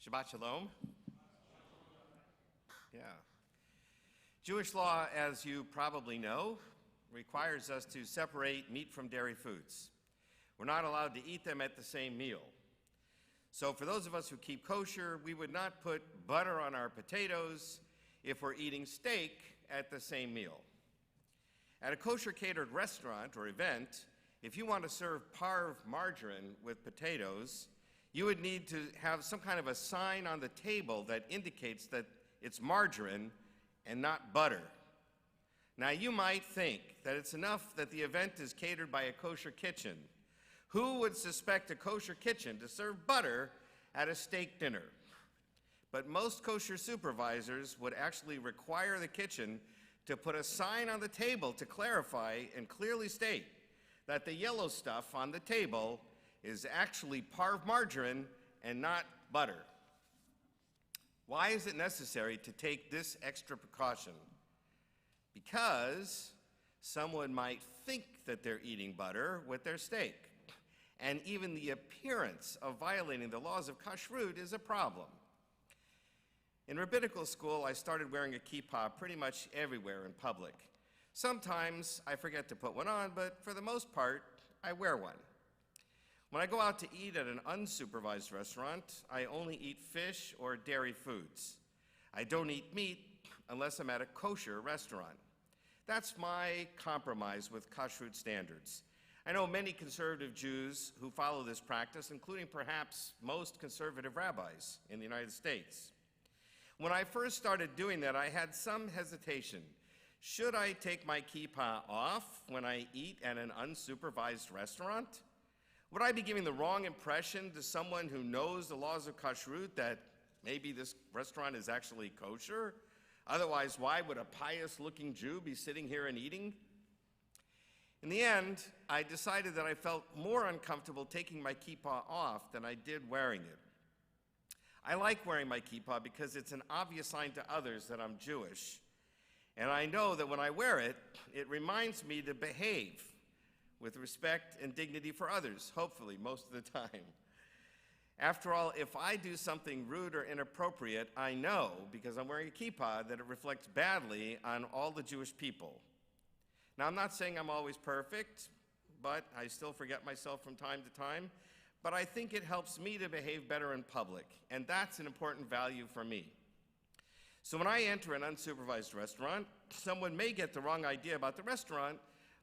Shabbat Shalom. Yeah. Jewish law, as you probably know, requires us to separate meat from dairy foods. We're not allowed to eat them at the same meal. So for those of us who keep kosher, we would not put butter on our potatoes if we're eating steak at the same meal. At a kosher catered restaurant or event, if you want to serve parve margarine with potatoes, you would need to have some kind of a sign on the table that indicates that it's margarine and not butter. Now, you might think that it's enough that the event is catered by a kosher kitchen. Who would suspect a kosher kitchen to serve butter at a steak dinner? But most kosher supervisors would actually require the kitchen to put a sign on the table to clarify and clearly state that the yellow stuff on the table is actually parve margarine and not butter. Why is it necessary to take this extra precaution? Because someone might think that they're eating butter with their steak, and even the appearance of violating the laws of kashrut is a problem. In rabbinical school, I started wearing a kippah pretty much everywhere in public. Sometimes I forget to put one on, but for the most part, I wear one. When I go out to eat at an unsupervised restaurant, I only eat fish or dairy foods. I don't eat meat unless I'm at a kosher restaurant. That's my compromise with kashrut standards. I know many conservative Jews who follow this practice, including perhaps most conservative rabbis in the United States. When I first started doing that, I had some hesitation. Should I take my kippah off when I eat at an unsupervised restaurant? Would I be giving the wrong impression to someone who knows the laws of kashrut that maybe this restaurant is actually kosher? Otherwise, why would a pious-looking Jew be sitting here and eating? In the end, I decided that I felt more uncomfortable taking my kippah off than I did wearing it. I like wearing my kippah because it's an obvious sign to others that I'm Jewish. And I know that when I wear it, it reminds me to behave with respect and dignity for others, hopefully, most of the time. After all, if I do something rude or inappropriate, I know, because I'm wearing a kippah, that it reflects badly on all the Jewish people. Now, I'm not saying I'm always perfect, but I still forget myself from time to time. But I think it helps me to behave better in public, and that's an important value for me. So when I enter an unsupervised restaurant, someone may get the wrong idea about the restaurant,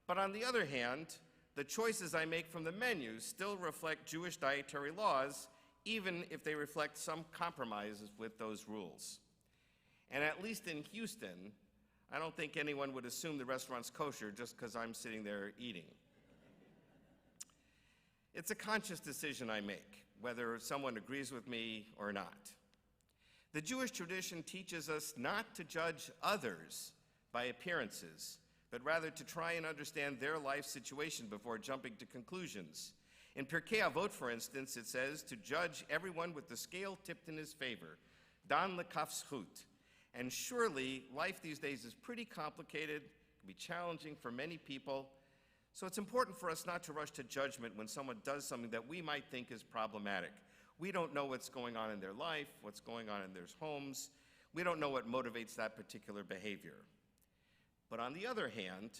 but on the other hand, the choices I make from the menu still reflect Jewish dietary laws, even if they reflect some compromises with those rules. And at least in Houston, I don't think anyone would assume the restaurant's kosher just because I'm sitting there eating. It's a conscious decision I make, whether someone agrees with me or not. The Jewish tradition teaches us not to judge others by appearances, but rather to try and understand their life situation before jumping to conclusions. In Pirkei Avot, for instance, it says to judge everyone with the scale tipped in his favor, dan lekaf zchut. And surely life these days is pretty complicated, can be challenging for many people. So it's important for us not to rush to judgment when someone does something that we might think is problematic. We don't know what's going on in their life, what's going on in their homes. We don't know what motivates that particular behavior. But on the other hand,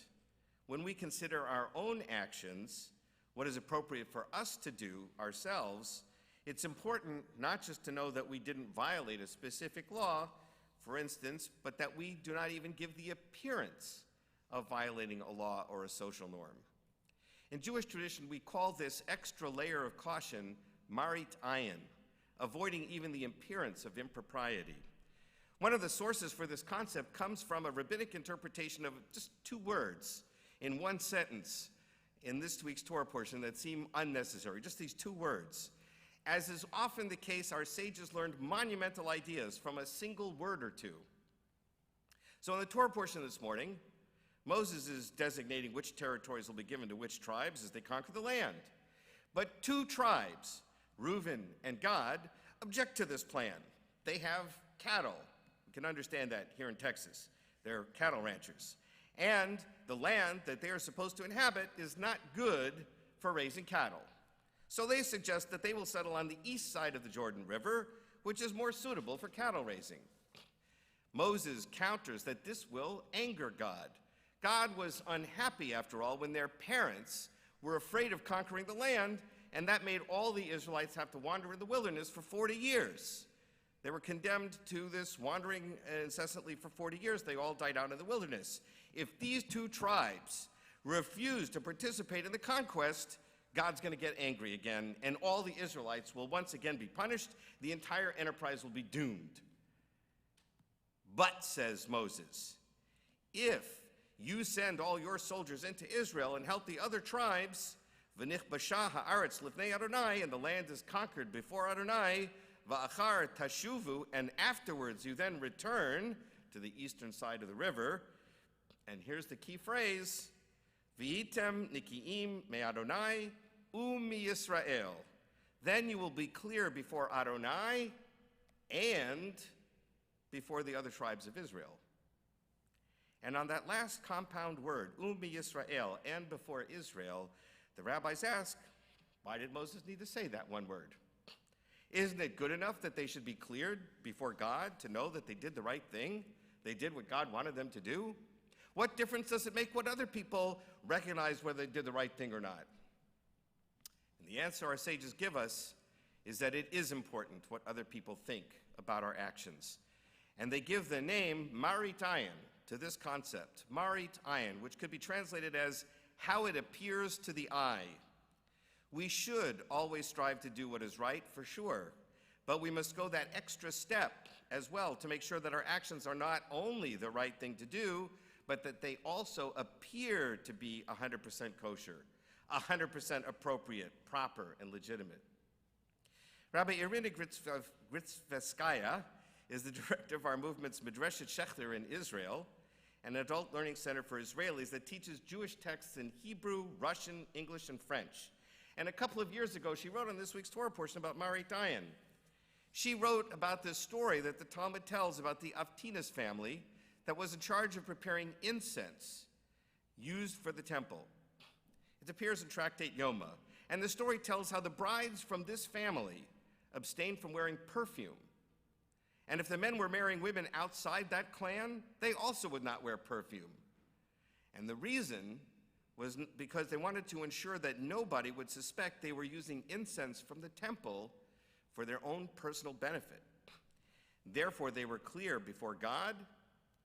when we consider our own actions, what is appropriate for us to do ourselves, it's important not just to know that we didn't violate a specific law, for instance, but that we do not even give the appearance of violating a law or a social norm. In Jewish tradition, we call this extra layer of caution Marit Ayin, avoiding even the appearance of impropriety. One of the sources for this concept comes from a rabbinic interpretation of just two words in one sentence in this week's Torah portion that seem unnecessary, just these two words. As is often the case, our sages learned monumental ideas from a single word or two. So in the Torah portion this morning, Moses is designating which territories will be given to which tribes as they conquer the land. But two tribes, Reuben and Gad, object to this plan. They have cattle. We can understand that here in Texas. They're cattle ranchers. And the land that they are supposed to inhabit is not good for raising cattle. So they suggest that they will settle on the east side of the Jordan River, which is more suitable for cattle raising. Moses counters that this will anger God. God was unhappy, after all, when their parents were afraid of conquering the land, and that made all the Israelites have to wander in the wilderness for 40 years. They were condemned to this wandering incessantly for 40 years. They all died out in the wilderness. If these two tribes refuse to participate in the conquest, God's going to get angry again, and all the Israelites will once again be punished. The entire enterprise will be doomed. But, says Moses, if you send all your soldiers into Israel and help the other tribes, v'nichbasha ha'aretz lifnei Adonai, and the land is conquered before Adonai, va'achar tashuvu, and afterwards you then return to the eastern side of the river. And here's the key phrase, v'item nikiim me Adonai mi Yisrael. Then you will be clear before Adonai and before the other tribes of Israel. And on that last compound word, mi Yisrael, and before Israel, the rabbis ask, why did Moses need to say that one word? Isn't it good enough that they should be cleared before God to know that they did the right thing? They did what God wanted them to do? What difference does it make what other people recognize whether they did the right thing or not? And the answer our sages give us is that it is important what other people think about our actions. And they give the name Marit Ayin to this concept, Marit Ayin, which could be translated as how it appears to the eye. We should always strive to do what is right, for sure, but we must go that extra step as well to make sure that our actions are not only the right thing to do, but that they also appear to be 100% kosher, 100% appropriate, proper, and legitimate. Rabbi Irina Gritzveskaya is the director of our movement's Medreshet Shechter in Israel, an adult learning center for Israelis that teaches Jewish texts in Hebrew, Russian, English, and French. And a couple of years ago, she wrote on this week's Torah portion about Marit Ayin. She wrote about this story that the Talmud tells about the Avtinas family that was in charge of preparing incense used for the temple. It appears in Tractate Yoma, and the story tells how the brides from this family abstained from wearing perfume. And if the men were marrying women outside that clan, they also would not wear perfume. And the reason was because they wanted to ensure that nobody would suspect they were using incense from the temple for their own personal benefit. Therefore, they were clear before God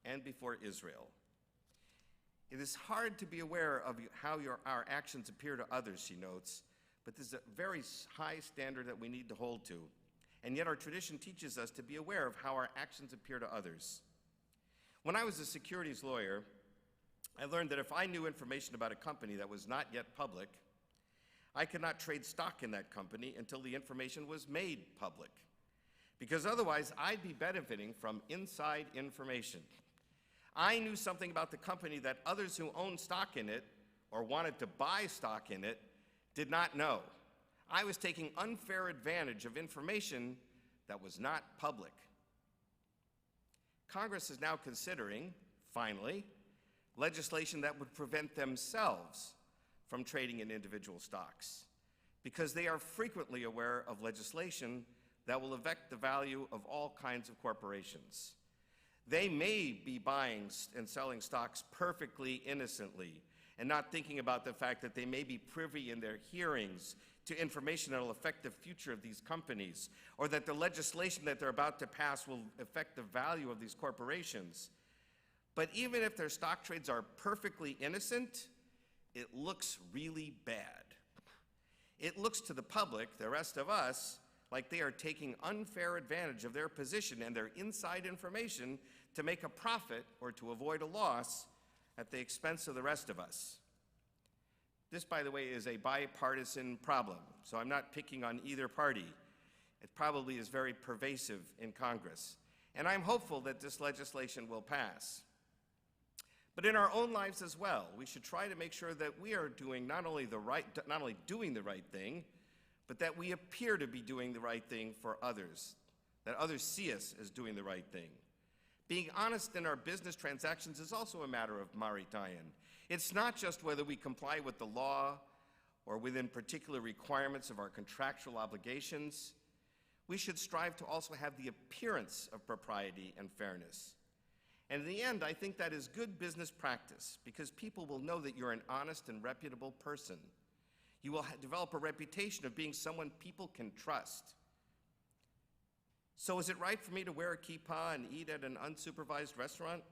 and before Israel. It is hard to be aware of how our actions appear to others, she notes, but this is a very high standard that we need to hold to. And yet our tradition teaches us to be aware of how our actions appear to others. When I was a securities lawyer, I learned that if I knew information about a company that was not yet public, I could not trade stock in that company until the information was made public, because otherwise I'd be benefiting from inside information. I knew something about the company that others who owned stock in it or wanted to buy stock in it did not know. I was taking unfair advantage of information that was not public. Congress is now considering, finally, legislation that would prevent themselves from trading in individual stocks, because they are frequently aware of legislation that will affect the value of all kinds of corporations. They may be buying and selling stocks perfectly innocently and not thinking about the fact that they may be privy in their hearings to information that will affect the future of these companies, or that the legislation that they're about to pass will affect the value of these corporations. But even if their stock trades are perfectly innocent, it looks really bad. It looks to the public, the rest of us, like they are taking unfair advantage of their position and their inside information to make a profit or to avoid a loss at the expense of the rest of us. This, by the way, is a bipartisan problem, so I'm not picking on either party. It probably is very pervasive in Congress, and I'm hopeful that this legislation will pass. But in our own lives as well, we should try to make sure that we are doing not only doing the right thing, but that we appear to be doing the right thing for others, that others see us as doing the right thing. Being honest in our business transactions is also a matter of Marit Ayin. It's not just whether we comply with the law or within particular requirements of our contractual obligations. we should strive to also have the appearance of propriety and fairness. And in the end, I think that is good business practice because people will know that you're an honest and reputable person. You will develop a reputation of being someone people can trust. So is it right for me to wear a kippah and eat at an unsupervised restaurant?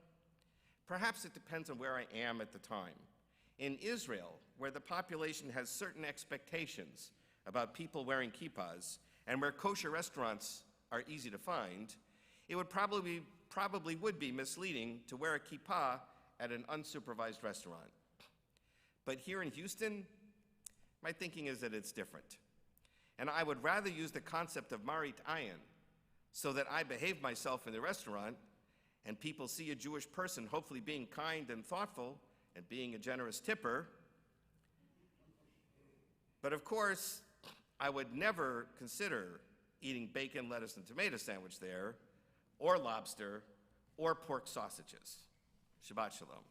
Perhaps it depends on where I am at the time. In Israel, where the population has certain expectations about people wearing kippahs, and where kosher restaurants are easy to find, it would probably would be misleading to wear a kippah at an unsupervised restaurant. But here in Houston, my thinking is that it's different. And I would rather use the concept of Marit Ayin so that I behave myself in the restaurant and people see a Jewish person hopefully being kind and thoughtful and being a generous tipper. But of course, I would never consider eating bacon, lettuce, and tomato sandwich there, or lobster, or pork sausages. Shabbat shalom.